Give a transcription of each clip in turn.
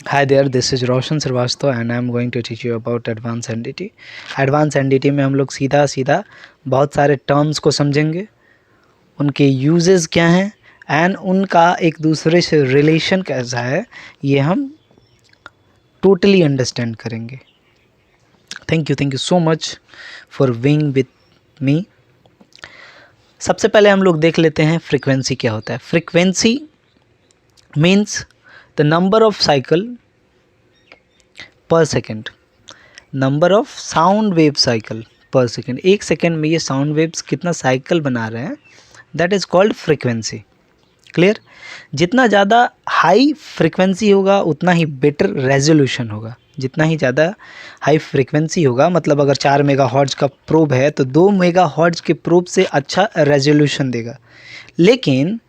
Hi there, this is Roshan Srivastava and I am going to teach you about Advanced NDT. Advanced NDT में हम लोग सीधा सीधा बहुत सारे टर्म्स को समझेंगे, उनके यूजेस क्या हैं एंड उनका एक दूसरे से रिलेशन कैसा है, ये हम टोटली अंडरस्टैंड करेंगे. Thank you so much for being with me. सबसे पहले हम लोग देख लेते हैं फ्रीक्वेंसी क्या होता है. Frequency means the number of cycle per second, number of sound wave cycle per second. एक सेकेंड में ये साउंड वेव्स कितना साइकिल बना रहे हैं, that is called frequency. Clear. जितना ज़्यादा हाई फ्रीक्वेंसी होगा उतना ही बेटर रेजोल्यूशन होगा. जितना ही ज़्यादा हाई फ्रीक्वेंसी होगा, मतलब अगर 4 मेगाहर्ट्ज का प्रोब है तो 2 मेगाहर्ट्ज के प्रोब से अच्छा रेजोल्यूशन देगा. लेकिन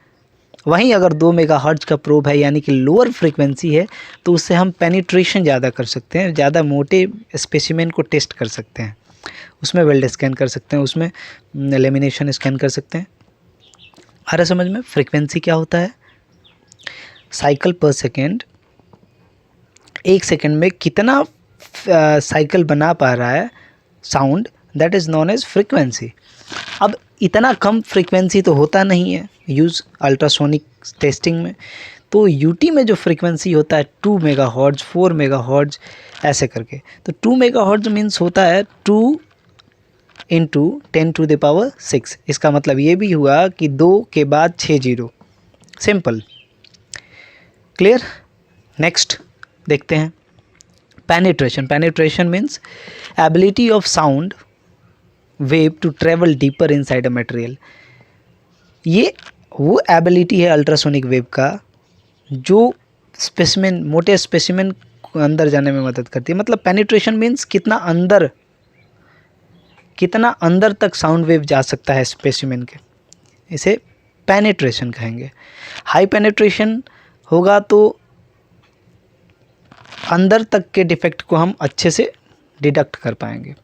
वहीं अगर 2 मेगाहर्ट्ज का प्रोब है यानी कि लोअर फ्रीक्वेंसी है तो उससे हम पेनिट्रेशन ज़्यादा कर सकते हैं, ज़्यादा मोटे स्पेसिमेन को टेस्ट कर सकते हैं, उसमें वेल्ड स्कैन कर सकते हैं, उसमें लेमिनेशन स्कैन कर सकते हैं. आ रहा समझ में. फ्रीक्वेंसी क्या होता है? साइकिल पर सेकेंड, एक सेकेंड में कितना साइकिल बना पा रहा है sound, that is known as frequency. अब इतना कम फ्रीक्वेंसी तो होता नहीं है यूज़ अल्ट्रासोनिक टेस्टिंग में. तो यूटी में जो फ्रीक्वेंसी होता है 2 मेगाहर्ट्ज, 4 मेगाहर्ट्ज ऐसे करके. तो 2 मेगाहर्ट्ज मीन्स होता है 2 इंटू 10⁶. इसका मतलब ये भी हुआ कि 2 के बाद 6 जीरो. सिंपल. क्लियर. नेक्स्ट देखते हैं penetration. Penetration means ability of sound wave to travel deeper inside a material. ये वो एबिलिटी है अल्ट्रासोनिक वेव का जो स्पेसिमेन, मोटे स्पेसिमेन को अंदर जाने में मदद करती है. मतलब पेनिट्रेशन मीन्स कितना अंदर तक साउंड वेव जा सकता है स्पेसिमेन के, इसे पेनिट्रेशन कहेंगे. हाई पेनिट्रेशन होगा तो अंदर तक के डिफेक्ट को हम अच्छे से डिडक्ट कर पाएंगे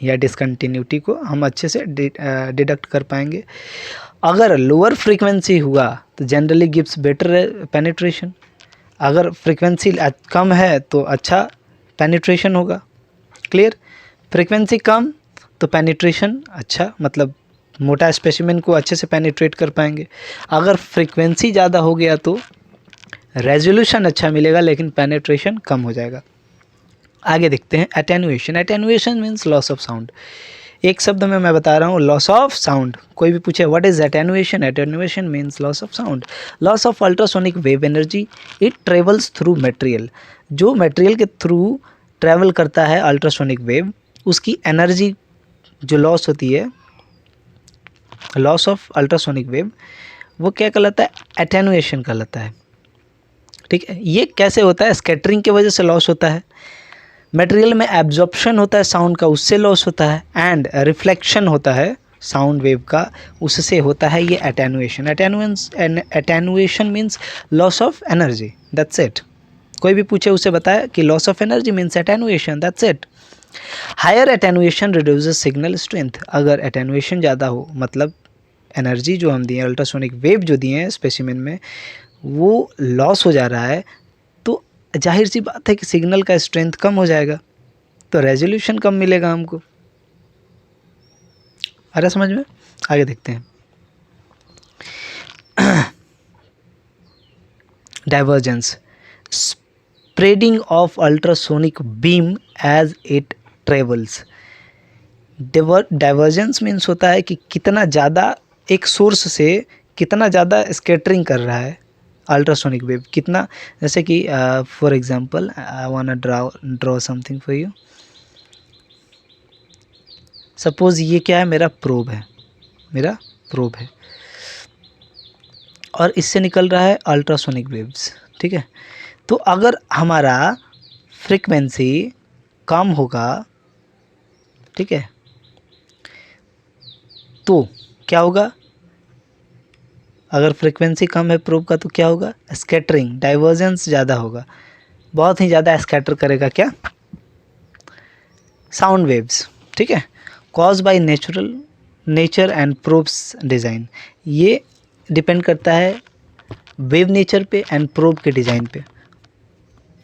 या डिसकंटिन्यूटी को हम अच्छे से डिडक्ट कर पाएंगे. अगर लोअर फ्रीक्वेंसी हुआ तो जनरली गिव्स बेटर पेनिट्रेशन. अगर फ्रीक्वेंसी कम है तो अच्छा पेनिट्रेशन होगा. क्लियर. फ्रीक्वेंसी कम तो पेनिट्रेशन अच्छा, मतलब मोटा स्पेसिमेन को अच्छे से पेनिट्रेट कर पाएंगे. अगर फ्रीक्वेंसी ज़्यादा हो गया तो रेजोल्यूशन अच्छा मिलेगा लेकिन पेनिट्रेशन कम हो जाएगा. आगे देखते हैं attenuation. Attenuation means loss of sound. एक शब्द में मैं बता रहा हूँ, लॉस ऑफ साउंड. कोई भी पूछे what is attenuation, attenuation means loss of sound. Loss of ultrasonic wave energy, it travels through material. जो मटेरियल के थ्रू ट्रैवल करता है अल्ट्रासोनिक वेव, उसकी एनर्जी जो लॉस होती है, लॉस ऑफ अल्ट्रासोनिक वेव, वो क्या कहलाता है? एटेन्यूएशन कहलाता है. ठीक है. ये कैसे होता है? स्कैटरिंग की वजह से लॉस होता है. मटेरियल में एब्जॉर्प्शन होता है साउंड का, उससे लॉस होता है. एंड रिफ्लेक्शन होता है साउंड वेव का, उससे होता है ये attenuation. Attenuation means loss of energy. That's it. कोई भी पूछे उसे बताया कि loss of energy means attenuation. That's it. Higher attenuation reduces signal strength. अगर एटेन्यूएशन ज़्यादा हो, मतलब एनर्जी जो हम दिए, अल्ट्रासोनिक वेव जो दिए हैं स्पेसिमेन में, वो लॉस हो जा रहा है, तो जाहिर सी बात है कि सिग्नल का स्ट्रेंथ कम हो जाएगा, तो रेजोल्यूशन कम मिलेगा हमको. आ रहा समझ में. आगे देखते हैं divergence. Spreading of ultrasonic beam as it travels. Divergence means होता है कि कितना ज़्यादा एक सोर्स से कितना ज़्यादा स्कैटरिंग कर रहा है अल्ट्रासोनिक वेव. कितना, जैसे कि for example I want draw something for you. Suppose ये क्या है? मेरा प्रोब है और इससे निकल रहा है अल्ट्रासोनिक वेव्स. ठीक है. तो अगर हमारा फ्रीक्वेंसी कम होगा, ठीक है, तो क्या होगा? अगर फ्रीक्वेंसी कम है प्रोब का तो क्या होगा? स्कैटरिंग, डाइवर्जेंस ज़्यादा होगा, बहुत ही ज़्यादा स्कैटर करेगा क्या? Sound waves. ठीक है. Cause by nature and probes design. ये डिपेंड करता है वेव नेचर पे एंड प्रोब के डिज़ाइन पे.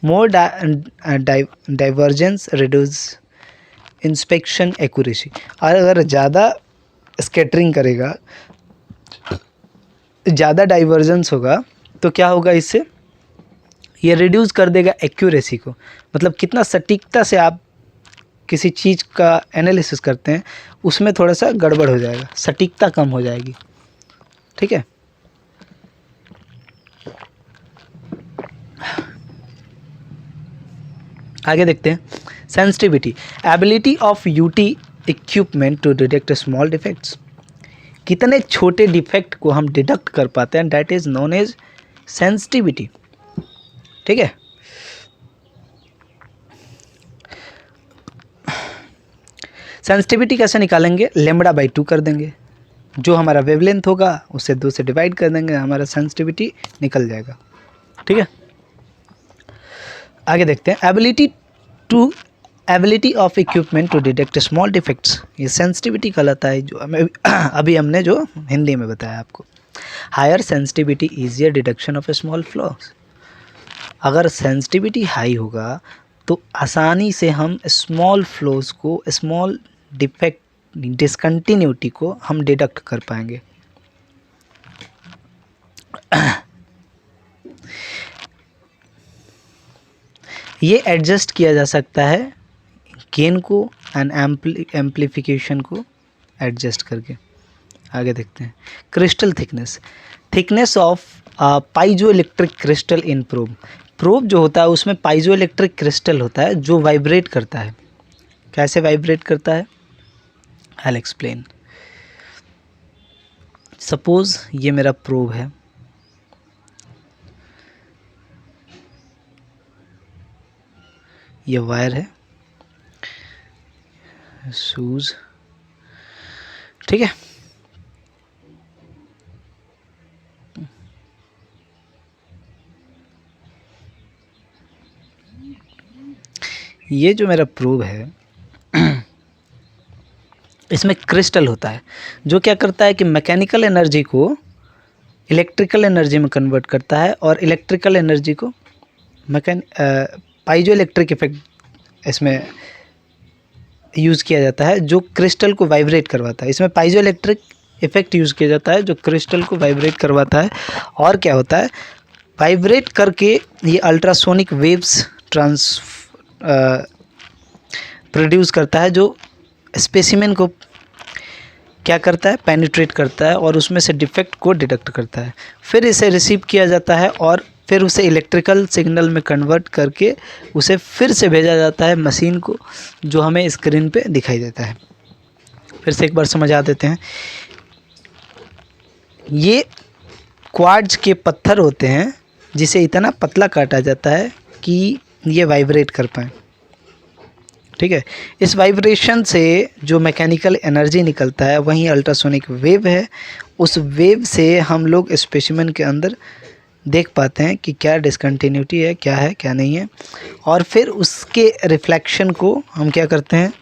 मोर डाइवर्जेंस रिड्यूस इंस्पेक्शन एक्यूरेसी। और अगर ज़्यादा स्कैटरिंग करेगा, ज़्यादा डाइवर्जेंस होगा, तो क्या होगा इससे, ये रिड्यूस कर देगा एक्यूरेसी को। मतलब कितना सटीकता से आप किसी चीज़ का एनालिसिस करते हैं, उसमें थोड़ा सा गड़बड़ हो जाएगा, सटीकता कम हो जाएगी। ठीक है, आगे देखते हैं। Sensitivity, ability of UT equipment to detect small defects. कितने छोटे डिफेक्ट को हम डिटेक्ट कर पाते हैं, that is known as sensitivity. ठीक है, सेंसिटिविटी कैसे निकालेंगे, लेमड़ा बाई 2 कर देंगे, जो हमारा वेवलेंथ होगा उसे 2 से डिवाइड कर देंगे, हमारा सेंसिटिविटी निकल जाएगा। ठीक है, आगे देखते हैं। Ability of equipment to detect small defects, ये सेंसिटिविटी कहलाता है, जो हमें अभी हमने जो हिंदी में बताया आपको। Higher sensitivity easier detection of small flaws. अगर सेंसिटिविटी हाई होगा तो आसानी से हम स्मॉल फ्लॉज को, स्मॉल डिफेक्ट, डिसकंटिन्यूटी को हम डिटेक्ट कर पाएंगे। ये एडजस्ट किया जा सकता है गेन को एंड एम्प्लीफिकेशन को एडजस्ट करके। आगे देखते हैं। Crystal thickness, thickness of piezoelectric crystal in probe. Probe जो होता है उसमें पाइजो इलेक्ट्रिक क्रिस्टल होता है जो वाइब्रेट करता है। कैसे वाइब्रेट करता है, आई विल एक्सप्लेन। सपोज ये मेरा प्रोब है, ये वायर है, शूज, ठीक है। ये जो मेरा प्रोब है इसमें क्रिस्टल होता है जो क्या करता है कि मैकेनिकल एनर्जी को इलेक्ट्रिकल एनर्जी में कन्वर्ट करता है, और इलेक्ट्रिकल एनर्जी को पाइजो इलेक्ट्रिक इफेक्ट इसमें यूज़ किया जाता है जो क्रिस्टल को वाइब्रेट करवाता है। इसमें पाइजो इलेक्ट्रिक इफेक्ट यूज़ किया जाता है जो क्रिस्टल को वाइब्रेट करवाता है। और क्या होता है, वाइब्रेट करके ये अल्ट्रासोनिक वेव्स प्रोड्यूस करता है जो स्पेसिमेन को क्या करता है, पेनिट्रेट करता है और उसमें से डिफेक्ट को डिटेक्ट करता है। फिर इसे रिसीव किया जाता है और फिर उसे इलेक्ट्रिकल सिग्नल में कन्वर्ट करके उसे फिर से भेजा जाता है मशीन को, जो हमें स्क्रीन पे दिखाई देता है। फिर से एक बार समझा देते हैं। ये क्वार्ट्ज के पत्थर होते हैं जिसे इतना पतला काटा जाता है कि ये वाइब्रेट कर पाए। ठीक है, इस वाइब्रेशन से जो मैकेनिकल एनर्जी निकलता है वहीं अल्ट्रासोनिक वेव है। उस वेव से हम लोग स्पेसिमेन के अंदर देख पाते हैं कि क्या डिसकंटिन्यूटी है, क्या है, क्या नहीं है। और फिर उसके रिफ्लेक्शन को हम क्या करते हैं,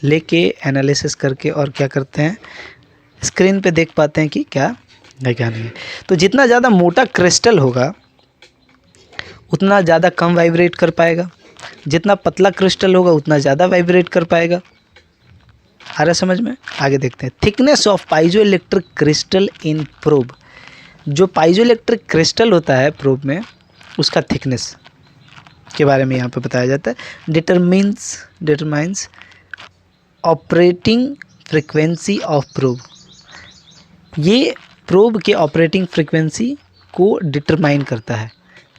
लेके एनालिसिस करके और क्या करते हैं, स्क्रीन पे देख पाते हैं कि क्या है क्या नहीं है। तो जितना ज़्यादा मोटा क्रिस्टल होगा उतना ज़्यादा कम वाइब्रेट कर पाएगा, जितना पतला क्रिस्टल होगा उतना ज़्यादा वाइब्रेट कर पाएगा। आ रहा समझ में? आगे देखते हैं। Thickness of piezoelectric crystal in probe. जो पाइजो इलेक्ट्रिक क्रिस्टल होता है प्रोब में, उसका थिकनेस के बारे में यहाँ पे बताया जाता है। Determines operating frequency of probe. ये प्रोब के ऑपरेटिंग फ्रिक्वेंसी को डिटरमाइन करता है।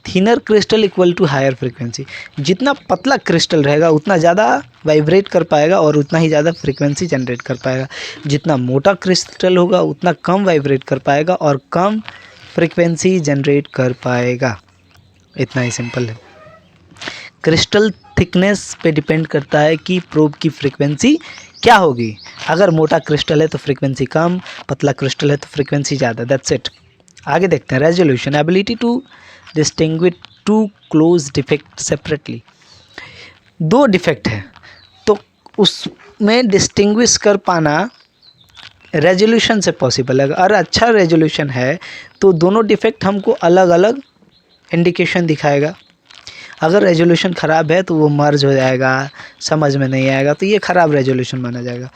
Thinner crystal equal to higher frequency. जितना पतला क्रिस्टल रहेगा उतना ज़्यादा वाइब्रेट कर पाएगा और उतना ही ज़्यादा फ्रिक्वेंसी जनरेट कर पाएगा। जितना मोटा क्रिस्टल होगा उतना कम वाइब्रेट कर पाएगा और कम फ्रिक्वेंसी जनरेट कर पाएगा। इतना ही सिंपल है। क्रिस्टल थिकनेस पे डिपेंड करता है कि प्रोब की फ्रिक्वेंसी क्या होगी। अगर मोटा क्रिस्टल है तो फ्रिक्वेंसी कम, पतला क्रिस्टल है तो फ्रिक्वेंसी ज़्यादा। That's it. आगे देखते हैं। Resolution, ability to distinguish two close defect separately. दो डिफेक्ट है तो उसमें डिस्टिंग्विश कर पाना रेजोल्यूशन से पॉसिबल है। अगर अच्छा रेजोल्यूशन है तो दोनों डिफेक्ट हमको अलग अलग इंडिकेशन दिखाएगा। अगर रेजोल्यूशन ख़राब है तो वो मर्ज हो जाएगा, समझ में नहीं आएगा, तो ये ख़राब रेजोल्यूशन माना जाएगा।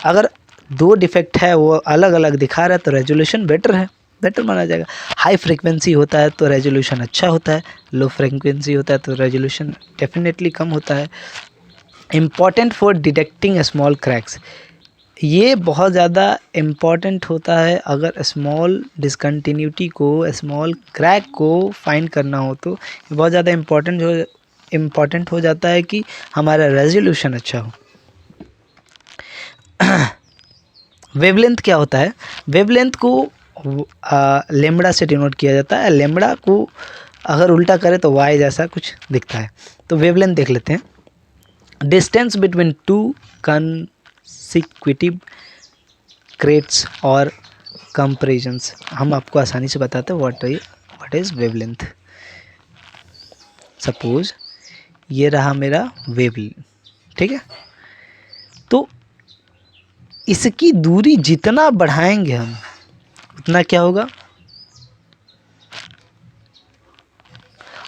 अगर दो डिफेक्ट है वो अलग अलग दिखा रहा है तो रेजोल्यूशन बेटर है, बेटर माना जाएगा। हाई फ्रीक्वेंसी होता है तो रेजोल्यूशन अच्छा होता है, लो फ्रीक्वेंसी होता है तो रेजोल्यूशन डेफिनेटली कम होता है। Important for detecting small cracks, ये बहुत ज़्यादा इम्पॉर्टेंट होता है अगर स्मॉल डिसकंटिन्यूटी को, स्मॉल क्रैक को फाइंड करना हो तो बहुत ज़्यादा इम्पॉर्टेंट हो जाता है कि हमारा रेजोल्यूशन अच्छा हो। वेवलेंथ क्या होता है? वेवलेंथ को लेम्बडा से डिनोट किया जाता है। लेम्बडा को अगर उल्टा करें तो वाई जैसा कुछ दिखता है। तो वेवलेंथ देख लेते हैं। Distance between two consecutive crates और कंपैरिजंस, हम आपको आसानी से बताते हैं व्हाट इज़ वेवलेंथ। सपोज ये रहा मेरा वेवलेंथ, ठीक है। तो इसकी दूरी जितना बढ़ाएंगे हम उतना क्या होगा,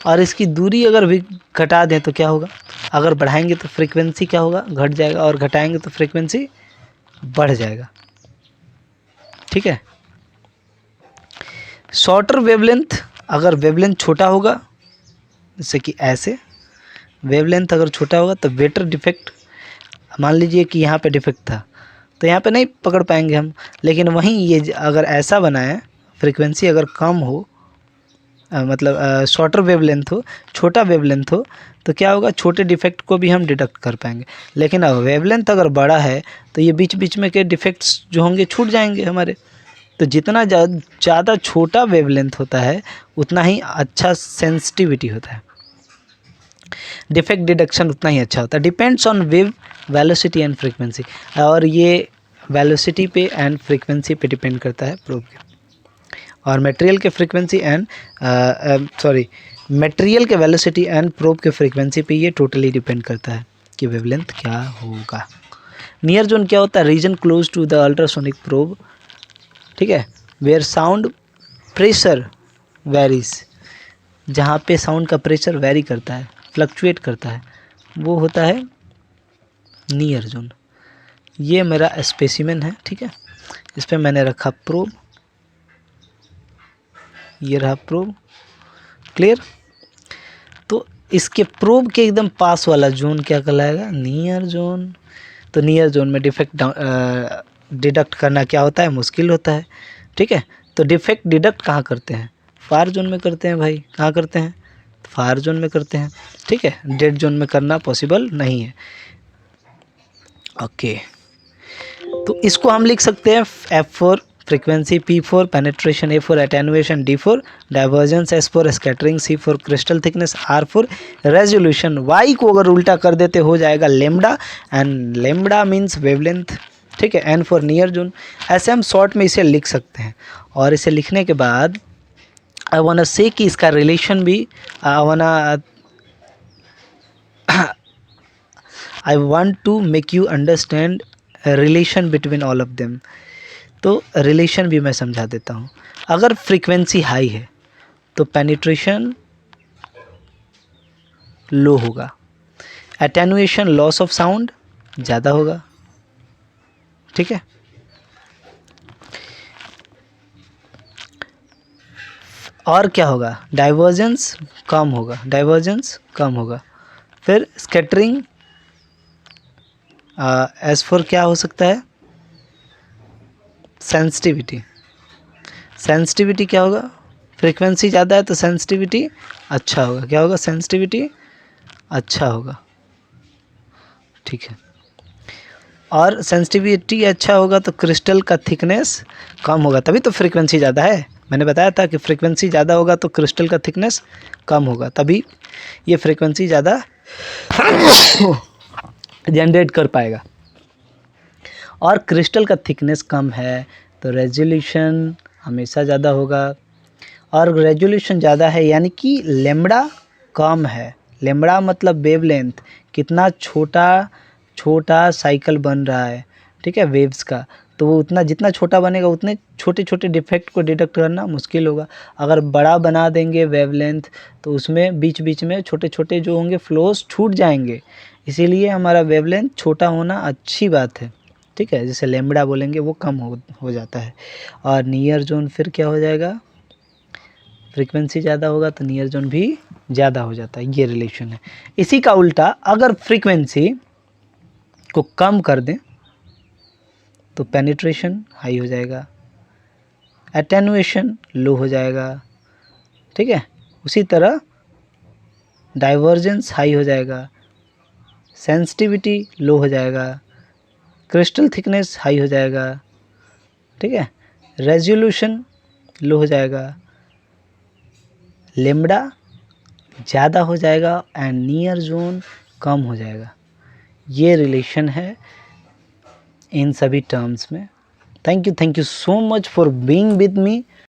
और इसकी दूरी अगर भी घटा दें तो क्या होगा। अगर बढ़ाएंगे तो फ्रीक्वेंसी क्या होगा, घट जाएगा, और घटाएंगे तो फ्रीक्वेंसी बढ़ जाएगा, ठीक है। शॉर्टर वेवलेंथ, अगर वेवलेंथ छोटा होगा जैसे कि ऐसे, वेवलेंथ अगर छोटा होगा तो बेटर डिफेक्ट, मान लीजिए कि यहाँ पे डिफेक्ट था तो यहाँ पे नहीं पकड़ पाएंगे हम, लेकिन वहीं ये अगर ऐसा बना है, फ्रीक्वेंसी अगर कम हो, मतलब शॉर्टर वेवलेंथ हो, छोटा वेवलेंथ हो, तो क्या होगा, छोटे डिफेक्ट को भी हम डिटेक्ट कर पाएंगे। लेकिन अब वेवलेंथ अगर बड़ा है तो ये बीच बीच में के डिफेक्ट्स जो होंगे छूट जाएंगे हमारे। तो जितना ज़्यादा छोटा वेवलेंथ होता है उतना ही अच्छा सेंसिटिविटी होता है, डिफेक्ट डिडक्शन उतना ही अच्छा होता है। Depends on wave velocity and frequency, और ये वेलोसिटी पे एंड फ्रीक्वेंसी पे डिपेंड करता है प्रोब के। और मटेरियल के फ्रीक्वेंसी एंड मटेरियल के वेलोसिटी एंड प्रोब के फ्रीक्वेंसी पे ये टोटली डिपेंड करता है कि वेवलेंथ क्या होगा। नियर जोन क्या होता है, region close to the ultrasonic probe, ठीक है, वेयर साउंड प्रेशर वेरीज, जहाँ पे साउंड का प्रेशर वेरी करता है, फ्लक्चुएट करता है, वो होता है नियर जोन। ये मेरा स्पेसिमेन है, ठीक है, इस पर मैंने रखा प्रोब, ये रहा प्रोब, क्लियर। तो इसके प्रोब के एकदम पास वाला जोन क्या कहलाएगा, नियर जोन। तो नियर जोन में डिफेक्ट डिडक्ट करना क्या होता है, मुश्किल होता है, ठीक है। तो डिफेक्ट डिडक्ट कहाँ करते हैं, फार जोन में करते हैं भाई, कहाँ करते हैं, फार जोन में करते हैं, ठीक है। डेड जोन में करना पॉसिबल नहीं है, ओके। तो इसको हम लिख सकते हैं F4 frequency, P4 penetration, A4 attenuation, D4 divergence, S4 scattering, C4 crystal thickness, R4 resolution. Y को अगर उल्टा कर देते हो जाएगा lambda, and lambda means wavelength, ठीक है। N for near zone. ऐसे हम शॉर्ट में इसे लिख सकते हैं। और इसे लिखने के बाद आई वांट से कि इसका रिलेशन भी I want to make you understand relation between all of them. तो रिलेशन भी मैं समझा देता हूँ। अगर फ्रीक्वेंसी हाई है तो पेनिट्रेशन लो होगा, एटेनुएशन लॉस ऑफ साउंड ज़्यादा होगा, ठीक है। और क्या होगा, डाइवर्जेंस कम होगा, डाइवर्जेंस कम होगा। फिर स्कैटरिंग, S4 क्या हो सकता है, सेंसिटिविटी। सेंसिटिविटी क्या होगा, फ्रीक्वेंसी ज़्यादा है तो सेंसिटिविटी अच्छा होगा, क्या होगा, सेंसिटिविटी अच्छा होगा, ठीक है। और सेंसिटिविटी अच्छा होगा तो क्रिस्टल का थिकनेस कम होगा, तभी तो फ्रीक्वेंसी ज़्यादा है। मैंने बताया था कि फ्रीक्वेंसी ज़्यादा होगा तो क्रिस्टल का थिकनेस कम होगा, तभी ये फ्रीक्वेंसी ज़्यादा जनरेट कर पाएगा। और क्रिस्टल का थिकनेस कम है तो रेजोल्यूशन हमेशा ज़्यादा होगा। और रेजोल्यूशन ज़्यादा है यानी कि लेम्बडा कम है। लेम्बडा मतलब वेवलेंथ, कितना छोटा छोटा साइकिल बन रहा है, ठीक है, वेव्स का, तो वो उतना जितना छोटा बनेगा उतने छोटे छोटे डिफेक्ट को डिटेक्ट करना मुश्किल होगा। अगर बड़ा बना देंगे वेवलेंथ तो उसमें बीच बीच में छोटे छोटे जो होंगे फ्लोस छूट जाएंगे, इसीलिए हमारा वेवलेंथ छोटा होना अच्छी बात है, ठीक है। जैसे लैम्बडा बोलेंगे वो कम हो जाता है। और नियर जोन फिर क्या हो जाएगा, फ्रीक्वेंसी ज़्यादा होगा तो नियर जोन भी ज़्यादा हो जाता है, ये रिलेशन है। इसी का उल्टा अगर फ्रीक्वेंसी को कम कर दें तो पेनिट्रेशन हाई हो जाएगा, एटेनुएशन लो हो जाएगा, ठीक है। उसी तरह डाइवर्जेंस हाई हो जाएगा, सेंसिटिविटी लो हो जाएगा, क्रिस्टल थिकनेस हाई हो जाएगा, ठीक है। रेजोल्यूशन लो हो जाएगा, लैम्बडा ज़्यादा हो जाएगा एंड नियर जोन कम हो जाएगा। ये रिलेशन है इन सभी टर्म्स में। Thank you so much for being with me.